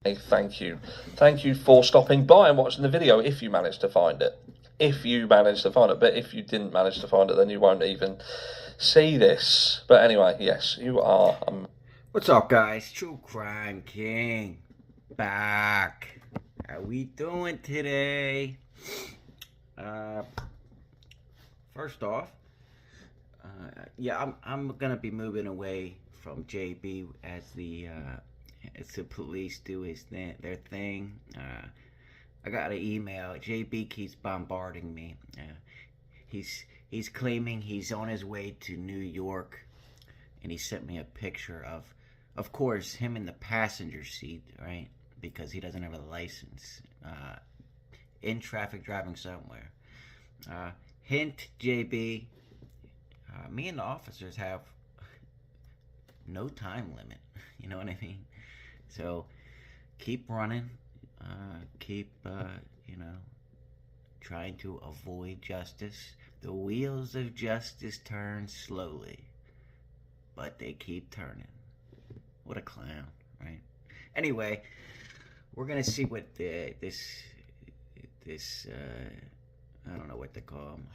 Thank you. Thank you for stopping by and watching the video if you managed to find it. If you managed to find it, but if you didn't manage to find it, then you won't even see this. But anyway, yes, you are. What's up, guys? True Crime King back. How we doing today? Uh, First off, I'm gonna be moving away from JB as the police do their thing. I got an email. JB keeps bombarding me. He's claiming he's on his way to New York, and he sent me a picture of course, him in the passenger seat, right? Because he doesn't have a license. In traffic driving somewhere. Hint, JB, me and the officers have no time limit. You know what I mean? So keep running. Keep, trying to avoid justice. The wheels of justice turn slowly, but they keep turning. What a clown, right? Anyway, we're gonna see what this I don't know what to call him,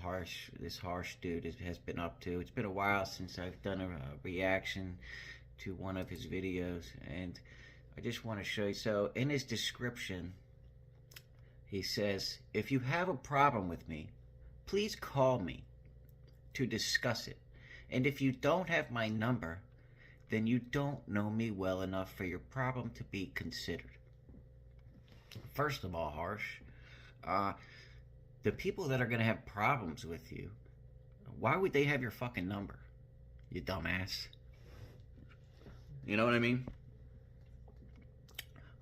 this harsh dude has been up to. It's been a while since I've done a reaction to one of his videos, and I just want to show you. So in his description, he says, if you have a problem with me, please call me to discuss it. And if you don't have my number, then you don't know me well enough for your problem to be considered. First of all, Harsh, the people that are going to have problems with you, why would they have your fucking number? You dumbass. You know what I mean?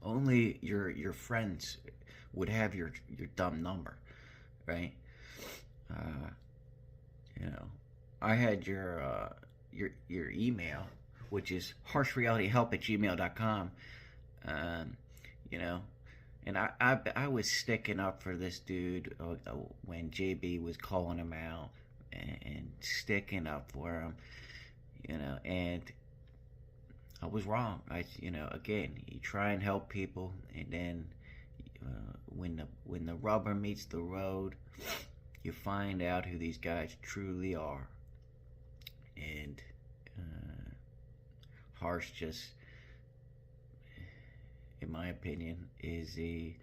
Only your friends would have your dumb number, right? You know, I had your email, which is harshrealityhelp@gmail.com. You know, and I was sticking up for this dude when JB was calling him out and sticking up for him, and I was wrong. Again, you try and help people, and then when the rubber meets the road, you find out who these guys truly are. And Harsh just, in my opinion, is a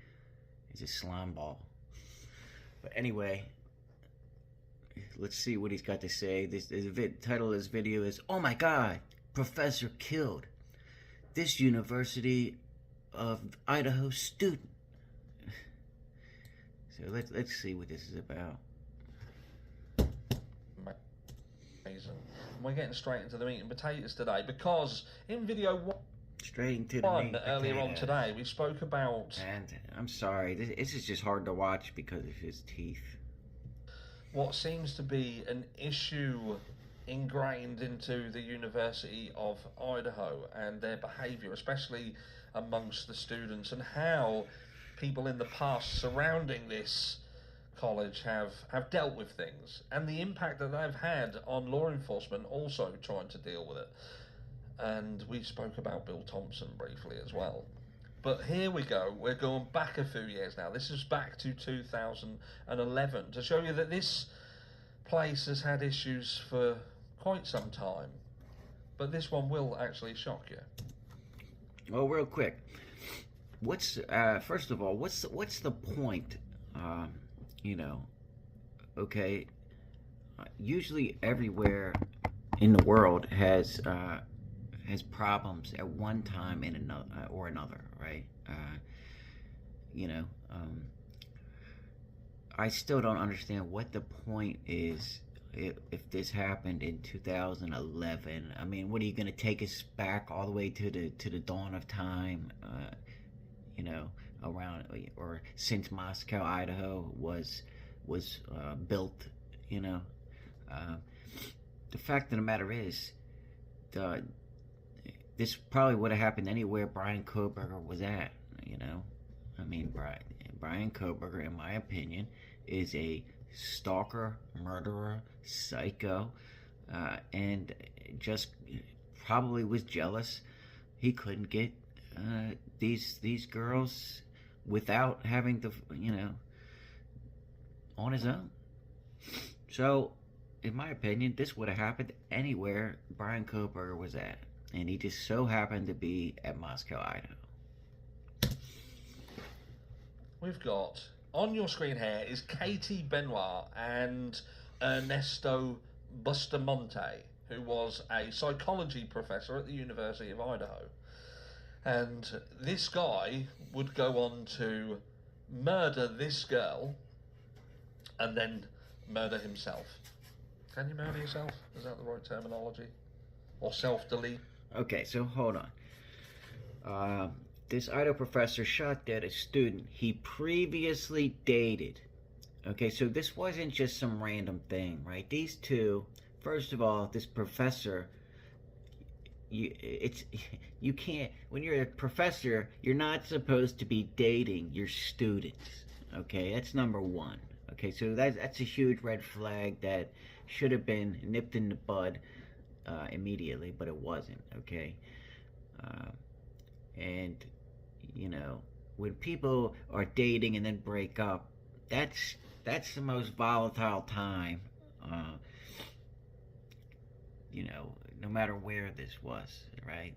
slime ball. But anyway, let's see what he's got to say. The title of this video is, "Oh my God, Professor Killed. This University of Idaho student." So let's see what this is about. Amazing. We're getting straight into the meat and potatoes today because in video straight into the meat and earlier potatoes. On today, we spoke about. And I'm sorry, this is just hard to watch because of his teeth. What seems to be an issue ingrained into the University of Idaho and their behaviour, especially amongst the students, and how people in the past surrounding this college have dealt with things, and the impact that they've had on law enforcement also trying to deal with it. And we spoke about Bill Thompson briefly as well. But here we go, we're going back a few years now. This is back to 2011 to show you that this place has had issues for quite some time. But this one will actually shock you. Well, real quick, first of all, what's the point? Okay, usually everywhere in the world has problems at one time in another, right? I still don't understand what the point is if this happened in 2011. I mean, what are you going to take us back all the way to the dawn of time? Around or since Moscow, Idaho was built. The fact of the matter is, this probably would have happened anywhere Brian Koberger was at. I mean, Brian Koberger, in my opinion, is a stalker, murderer, psycho, and just probably was jealous he couldn't get these girls without having to, on his own. So, in my opinion, this would have happened anywhere Brian Koberger was at, and he just so happened to be at Moscow, Idaho. We've got on your screen here is Katie Benoit and Ernesto Bustamante, who was a psychology professor at the University of Idaho. And this guy would go on to murder this girl and then murder himself. Can you murder yourself? Is that the right terminology? Or self-delete? Okay, so hold on. This Idaho professor shot dead a student he previously dated. Okay, so this wasn't just some random thing, right? These two, first of all, this professor, you can't, when you're a professor, you're not supposed to be dating your students. Okay, that's number one. Okay, so that's a huge red flag that should have been nipped in the bud immediately, but it wasn't. Okay, and when people are dating and then break up, that's the most volatile time. No matter where this was, right?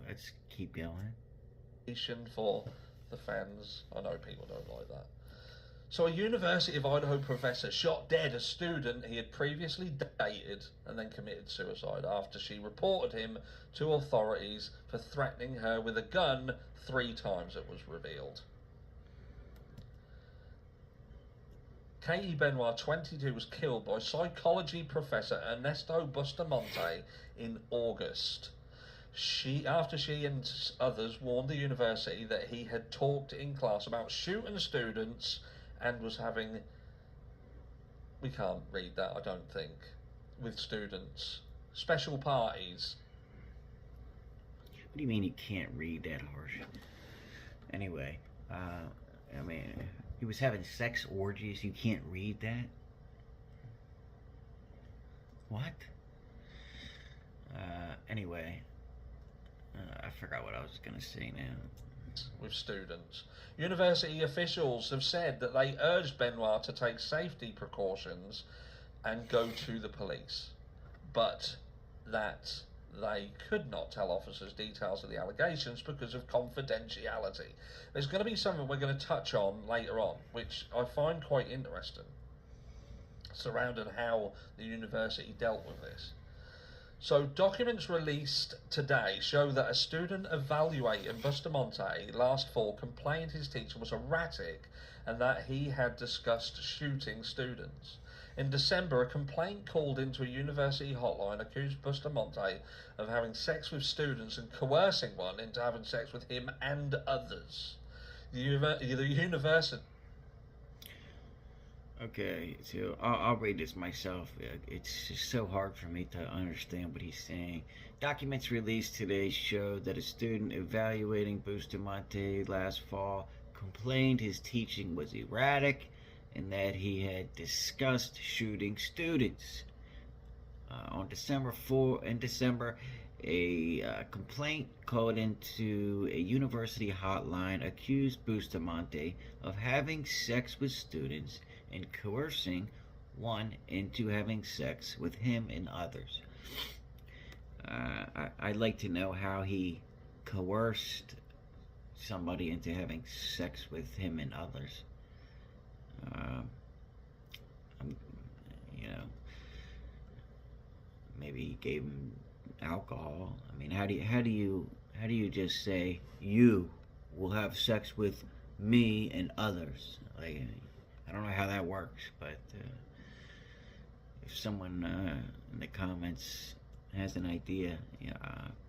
Let's keep going. For the fans, I know people don't like that. So a University of Idaho professor shot dead a student he had previously dated and then committed suicide after she reported him to authorities for threatening her with a gun 3 times, it was revealed. Katie Benoit, 22, was killed by psychology professor Ernesto Bustamante in August. After she and others warned the university that he had talked in class about shooting students and was having, we can't read that, I don't think, with students, special parties. What do you mean you can't read that harsh? Anyway, he was having sex orgies. You can't read that? What? Anyway, I forgot what I was going to say now. With students. University officials have said that they urged Benoit to take safety precautions and go to the police, but that they could not tell officers details of the allegations because of confidentiality. There's going to be something we're going to touch on later on, which I find quite interesting, surrounding how the university dealt with this. So documents released today show that a student evaluating Bustamante last fall complained his teacher was erratic and that he had discussed shooting students. In December, a complaint called into a university hotline accused Bustamante of having sex with students and coercing one into having sex with him and others. The university... Okay, so I'll read this myself. It's just so hard for me to understand what he's saying. Documents released today show that a student evaluating Bustamante last fall complained his teaching was erratic and that he had discussed shooting students. On December 4, a complaint called into a university hotline accused Bustamante of having sex with students and coercing one into having sex with him and others. I'd like to know how he coerced somebody into having sex with him and others. Maybe he gave him alcohol. I mean, how do you just say you will have sex with me and others? Like, I don't know how that works, but if someone in the comments has an idea,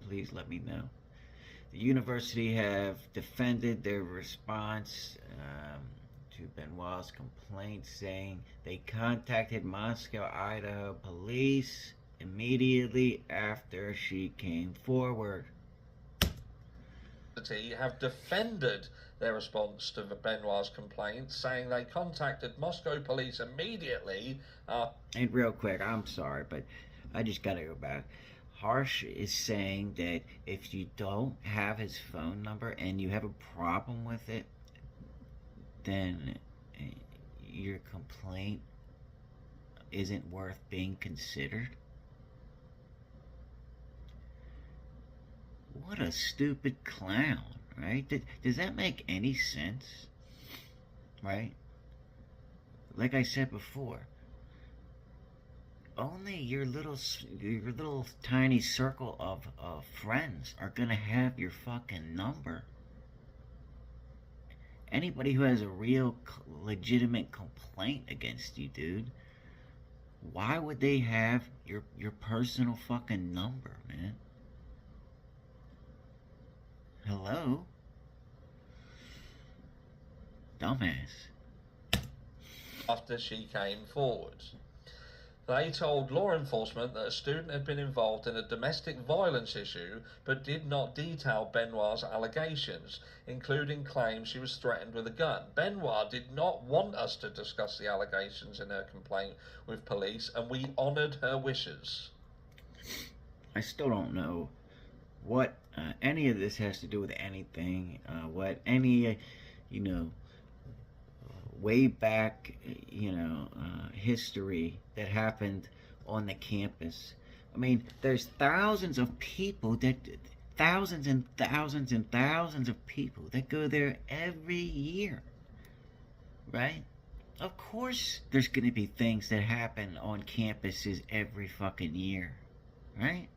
please let me know. The university have defended their response to Benoit's complaint, saying they contacted Moscow, Idaho police immediately after she came forward. Have defended their response to Benoit's complaint, saying they contacted Moscow police immediately. And real quick, I'm sorry, but I just gotta go back. Harsh is saying that if you don't have his phone number and you have a problem with it, then your complaint isn't worth being considered. What a stupid clown, right? Does that make any sense? Right? Like I said before, only your little tiny circle of friends are gonna have your fucking number. Anybody who has a real legitimate complaint against you, dude, why would they have your personal fucking number, man? Hello? Dumbass. After she came forward. They told law enforcement that a student had been involved in a domestic violence issue but did not detail Benoit's allegations, including claims she was threatened with a gun. Benoit did not want us to discuss the allegations in her complaint with police, and we honoured her wishes. I still don't know what any of this has to do with anything, what any, way back, history that happened on the campus. I mean, there's thousands and thousands and thousands of people that go there every year, right? Of course there's going to be things that happen on campuses every fucking year, right?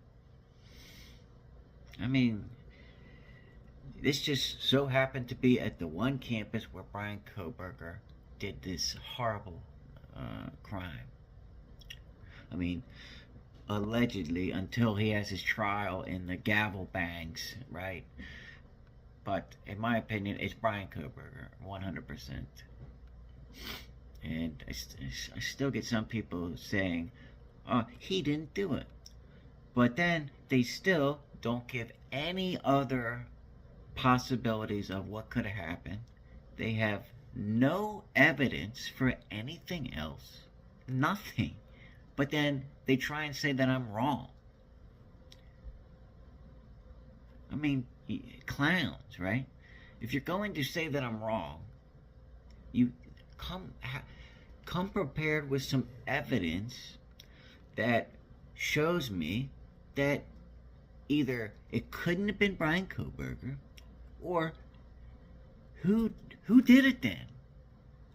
I mean, this just so happened to be at the one campus where Brian Koberger did this horrible crime. I mean, allegedly, until he has his trial in the gavel bangs, right? But in my opinion, it's Brian Koberger, 100%. And I still get some people saying, oh, he didn't do it. But then they still don't give any other possibilities of what could have happened. They have no evidence for anything else. Nothing. But then they try and say that I'm wrong. I mean, clowns, right? If you're going to say that I'm wrong, you come prepared with some evidence that shows me that either it couldn't have been Brian Koberger, or who did it then?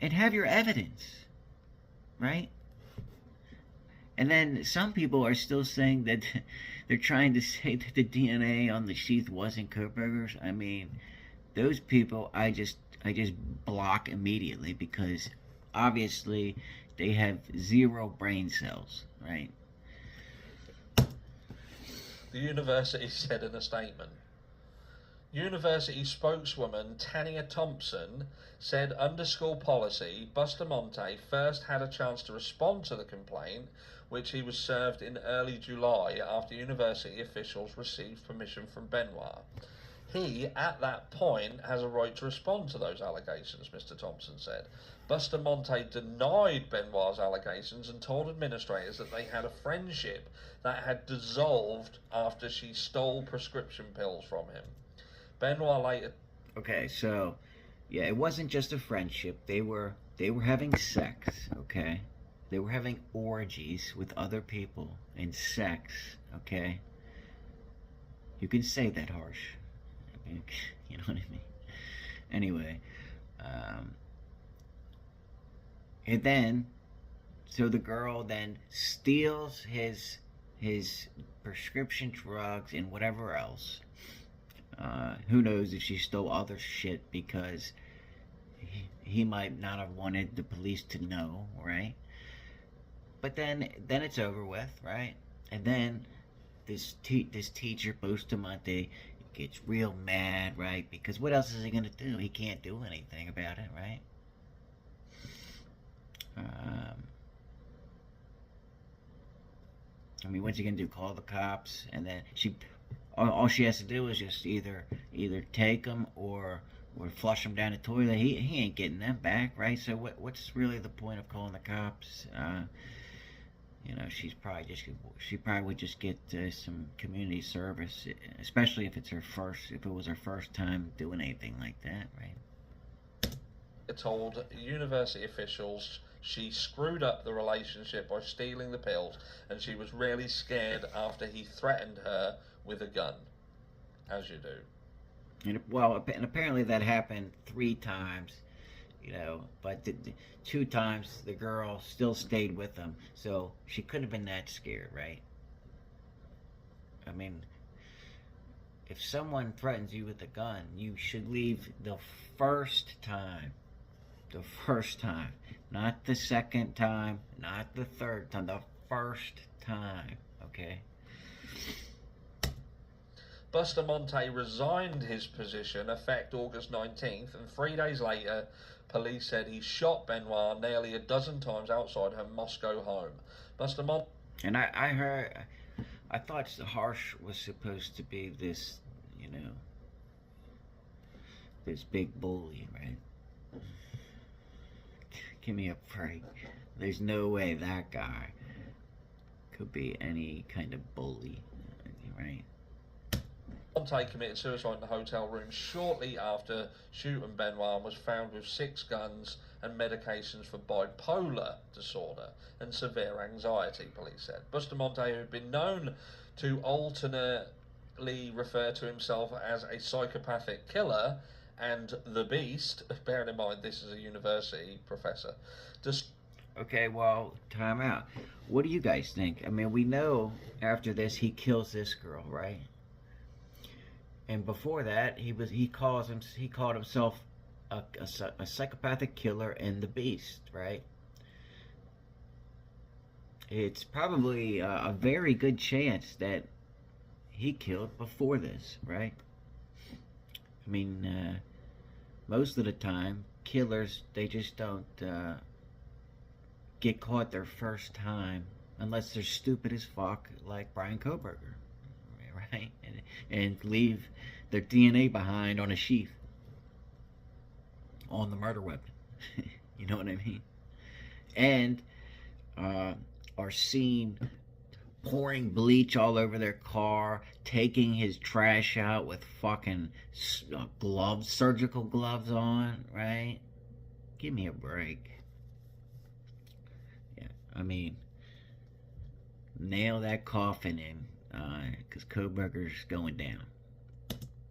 And have your evidence, right? And then some people are still saying that they're trying to say that the DNA on the sheath wasn't Koberger's. I mean, those people I just block immediately, because obviously they have zero brain cells, right? The university said in a statement. University spokeswoman Tania Thompson said under school policy, Bustamante first had a chance to respond to the complaint, which he was served in early July after university officials received permission from Benoit. He, at that point, has a right to respond to those allegations, Mr. Thompson said. Bustamante denied Benoit's allegations and told administrators that they had a friendship that had dissolved after she stole prescription pills from him. Benoit later... Okay, so, yeah, it wasn't just a friendship. They were having sex, okay? They were having orgies with other people and sex, okay? You can say that harsh. You know what I mean? Anyway, and then, so the girl then steals his prescription drugs and whatever else. Who knows if she stole other shit, because he might not have wanted the police to know, right? But then it's over with, right? And then this teacher, Bustamante, gets real mad, right? Because what else is he gonna do? He can't do anything about it, right? I mean, what's he gonna do? Call the cops? And then all she has to do is just either take them or flush them down the toilet. He ain't getting them back, right? So what's really the point of calling the cops? You know, she probably would just get some community service, especially if if it was her first time doing anything like that, right? Told university officials she screwed up the relationship by stealing the pills, and she was really scared after he threatened her with a gun, as you do. And apparently that happened 3 times, you know, but the 2 times the girl still stayed with him, so she couldn't have been that scared, right? I mean, if someone threatens you with a gun, you should leave the first time. The first time. Not the second time, not the third time, the first time, okay? Bustamante resigned his position effect August 19th, and 3 days later, police said he shot Benoit nearly a dozen times outside her Moscow home. Bustamante. And I thought the Harsh was supposed to be this, you know, this big bully, right? Give me a break. There's no way that guy could be any kind of bully, right? Monte committed suicide in the hotel room shortly after shooting Benoit and was found with 6 guns and medications for bipolar disorder and severe anxiety, police said. Bustamante, who had been known to alternately refer to himself as a psychopathic killer and the Beast, bearing in mind this is a university professor. Okay, well, time out. What do you guys think? I mean, we know after this he kills this girl, right? And before that, he called himself a psychopathic killer and the Beast, right? It's probably a very good chance that he killed before this, right? I mean, most of the time, killers, they just don't get caught their first time unless they're stupid as fuck, like Brian Koberger, right? And leave their DNA behind on a sheath on the murder weapon. You know what I mean? And are seen pouring bleach all over their car, taking his trash out with fucking gloves, surgical gloves on, right? Give me a break. Yeah, I mean, nail that coffin in, because Koberger's going down.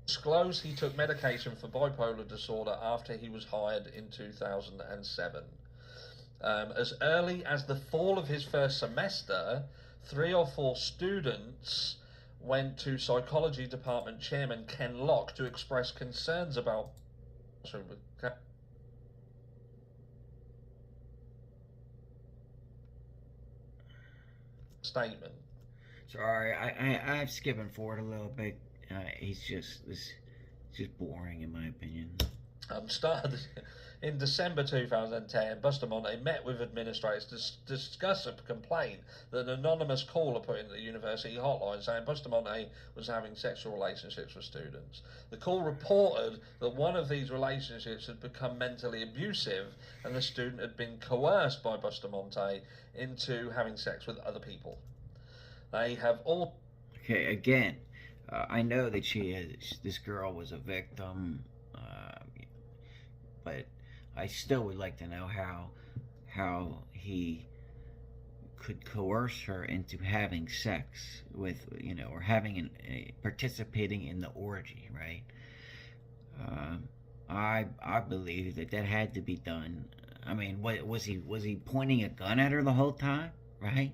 Disclosed he took medication for bipolar disorder after he was hired in 2007. As early as the fall of his first semester, 3 or 4 students went to psychology department chairman Ken Locke to express concerns about statement. Sorry, I'm skipping forward a little bit. He's just boring in my opinion. Started in December 2010, Bustamante met with administrators to discuss a complaint that an anonymous caller put into the university hotline saying Bustamante was having sexual relationships with students. The call reported that one of these relationships had become mentally abusive and the student had been coerced by Bustamante into having sex with other people. They have all... Okay, again, I know that this girl was a victim, but I still would like to know how he could coerce her into having sex with, you know, or having participating in the orgy, right? I believe that had to be done. I mean, what was he pointing a gun at her the whole time, right?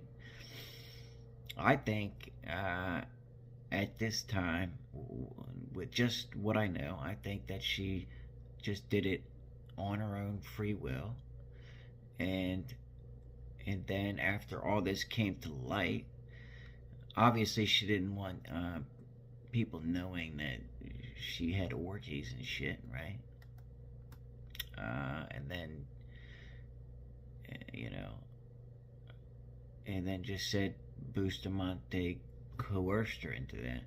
I think at this time, with just what I know, I think that she just did it on her own free will, and then after all this came to light, obviously she didn't want people knowing that she had orgies and shit, right? And then, you know, and then just said Bustamante coerced her into that.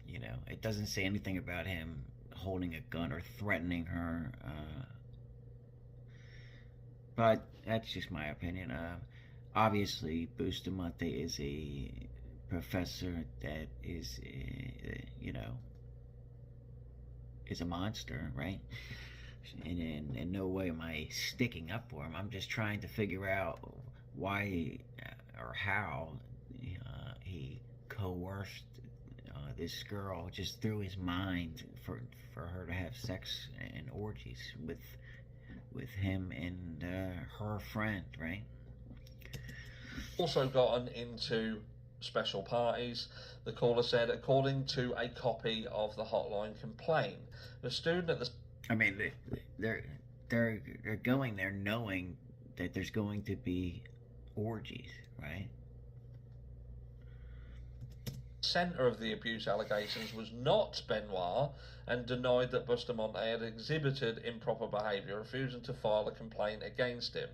You know, it doesn't say anything about him holding a gun or threatening her. But that's just my opinion. Obviously, Bustamante is a professor that is, is a monster, right? And in no way am I sticking up for him. I'm just trying to figure out why or how he coerced this girl just through his mind for her to have sex and orgies with him and her friend, right? Also gotten into special parties. The caller said, according to a copy of the hotline complaint, the student at the I mean, they're they're going there knowing that there's going to be orgies, right? centre of the abuse allegations was not Benoit, and denied that Bustamante had exhibited improper behaviour, refusing to file a complaint against him.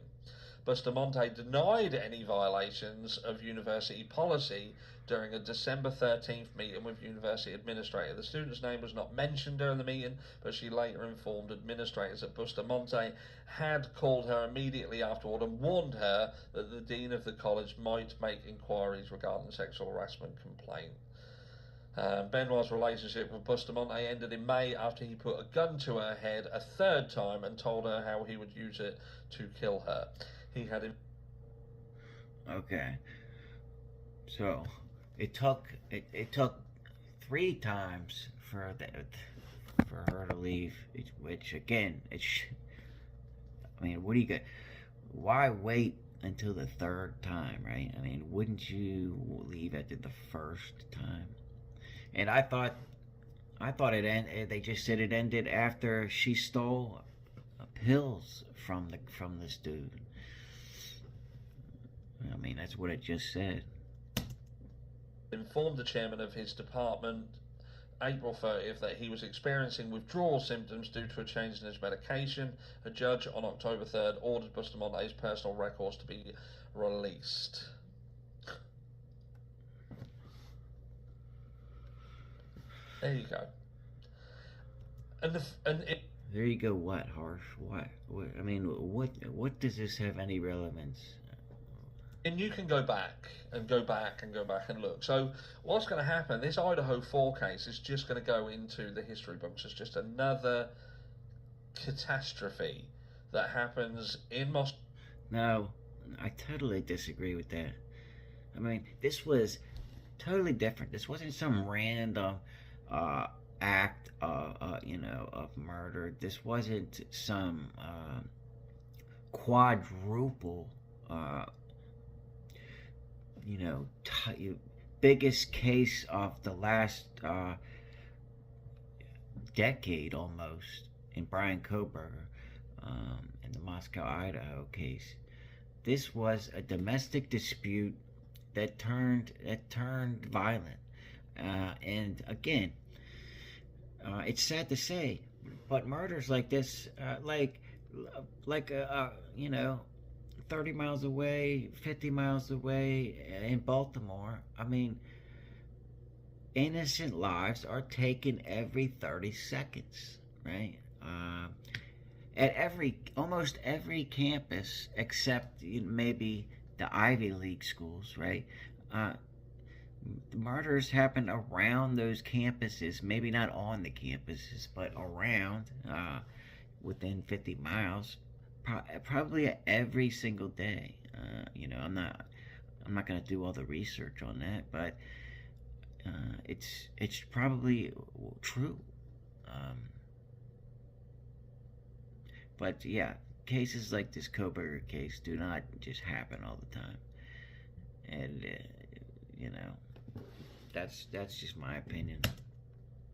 Bustamante denied any violations of university policy during a December 13th meeting with university administrator. The student's name was not mentioned during the meeting, but she later informed administrators that Bustamante had called her immediately afterward and warned her that the dean of the college might make inquiries regarding sexual harassment complaint. Benoit's relationship with Bustamante ended in May after he put a gun to her head a third time and told her how he would use it to kill her. He had. Okay. So it took 3 times for her to leave, which again, I mean, what do you get? Why wait until the third time, right? I mean, wouldn't you leave after the first time? And I thought they just said it ended after she stole pills from this dude. I mean, that's what it just said. Informed the chairman of his department April 30th that he was experiencing withdrawal symptoms due to a change in his medication. A judge on October 3rd ordered Bustamante's personal records to be released. There you go. There you go. What, Harsh? What? I mean, what does this have any relevance? And you can go back and go back and go back and look. So what's going to happen? This Idaho 4 case is just going to go into the history books as just another catastrophe that happens in Moscow. No, I totally disagree with that. I mean, this was totally different. This wasn't some random act of murder. This wasn't some quadruple biggest case of the last decade almost in Brian Koberger in the Moscow, Idaho case. This was a domestic dispute that turned violent. And again, it's sad to say, but murders like this, 30 miles away, 50 miles away in Baltimore, I mean, innocent lives are taken every 30 seconds, right? At almost every campus, except maybe the Ivy League schools, right? The murders happen around those campuses, maybe not on the campuses, but around, within 50 miles, probably every single day. I'm not going to do all the research on that, but it's probably true. But yeah, cases like this Koberger case do not just happen all the time, and that's just my opinion.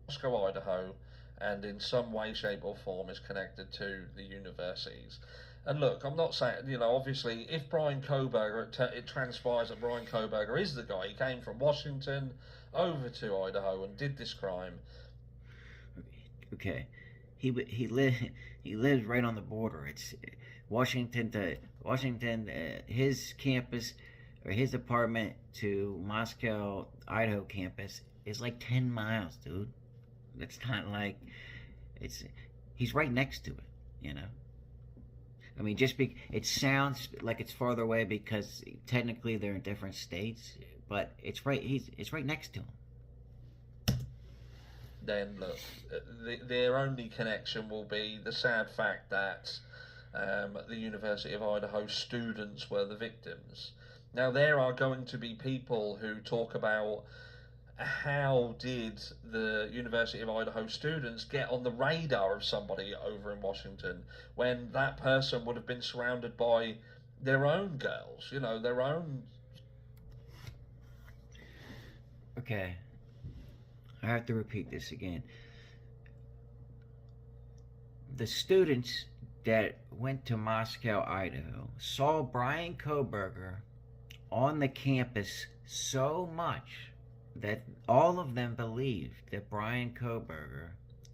Moscow, Idaho, and in some way, shape, or form is connected to the universities. And look, I'm not saying, obviously, if Brian Koberger, it transpires that Brian Koberger is the guy. He came from Washington over to Idaho and did this crime. Okay, he lives right on the border. It's Washington, his campus or his apartment to Moscow, Idaho campus is like 10 miles, dude. It's not like he's right next to it, I mean, it sounds like it's farther away because technically they're in different states, but it's right. It's right next to him. Then look, their only connection will be the sad fact that the University of Idaho students were the victims. Now, there are going to be people who talk about how did the University of Idaho students get on the radar of somebody over in Washington when that person would have been surrounded by their own girls, their own. Okay, I have to repeat this again. The students that went to Moscow, Idaho, saw Brian Koberger on the campus so much that all of them believed that Brian Koberger,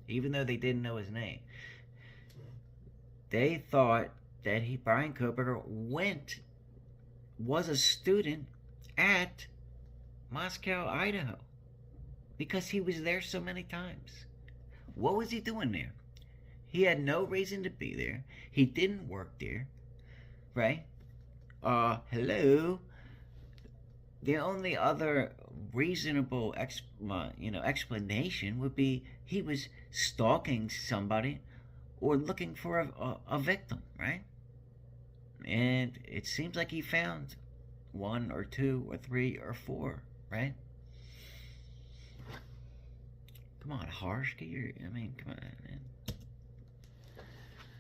even though they didn't know his name, they thought that Brian Koberger was a student at Moscow, Idaho, because he was there so many times. What was he doing there? He had no reason to be there. He didn't work there, right? Hello. The only other reasonable explanation would be he was stalking somebody or looking for a victim, right? And it seems like he found one or two or three or four, right? Come on, Harsh, come on, man.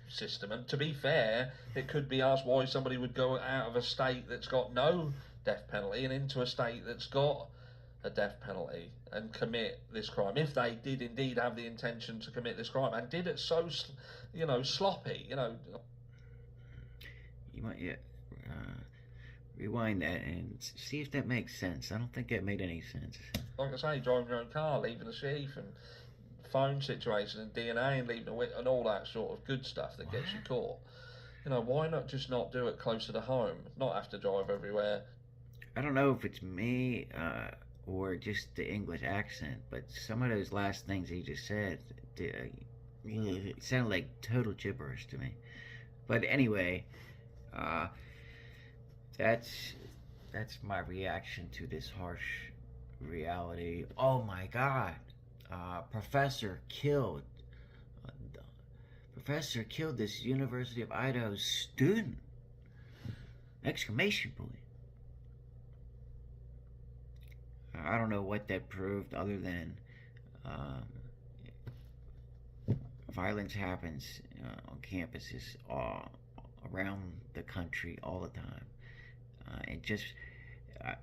System. And to be fair, it could be asked why somebody would go out of a state that's got no death penalty and into a state that's got a death penalty and commit this crime, if they did indeed have the intention to commit this crime and did it so sloppy. You might rewind that and see if that makes sense. I don't think that made any sense. Like I say, driving your own car, leaving a sheath, and phone situation and DNA and leaving and all that sort of good stuff that gets you caught. Why not just not do it closer to home, not have to drive everywhere? I don't know if it's me or just the English accent, but some of those last things he just said, it sounded like total gibberish to me. But anyway, that's my reaction to this harsh reality. Oh my God, Professor killed this University of Idaho student! Exclamation point. I don't know what that proved other than violence happens on campuses around the country all the time.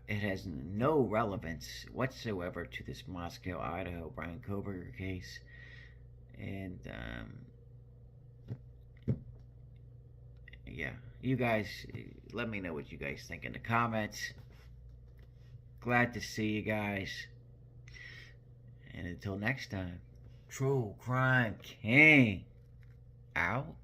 It has no relevance whatsoever to this Moscow, Idaho Brian Koberger case. And yeah, you guys, let me know what you guys think in the comments. Glad to see you guys. And until next time, True Crime King out.